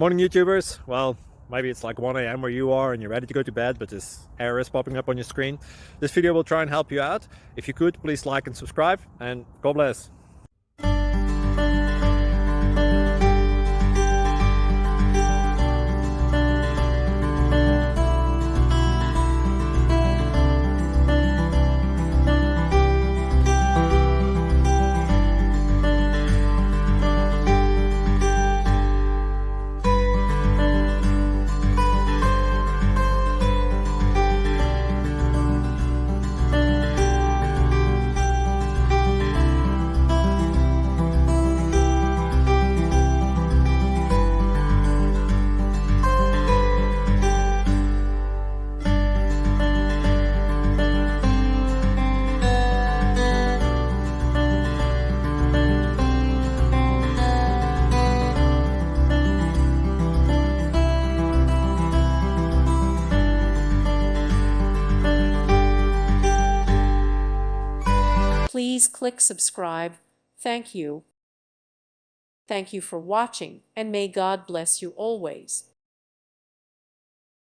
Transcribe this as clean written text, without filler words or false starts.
Morning YouTubers. Well, maybe it's like 1 a.m. where you are and you're ready to go to bed, but this error is popping up on your screen. This video will try and help you out. If you could, please like and subscribe, and God bless. Please click subscribe. Thank you. Thank you for watching, and may God bless you always.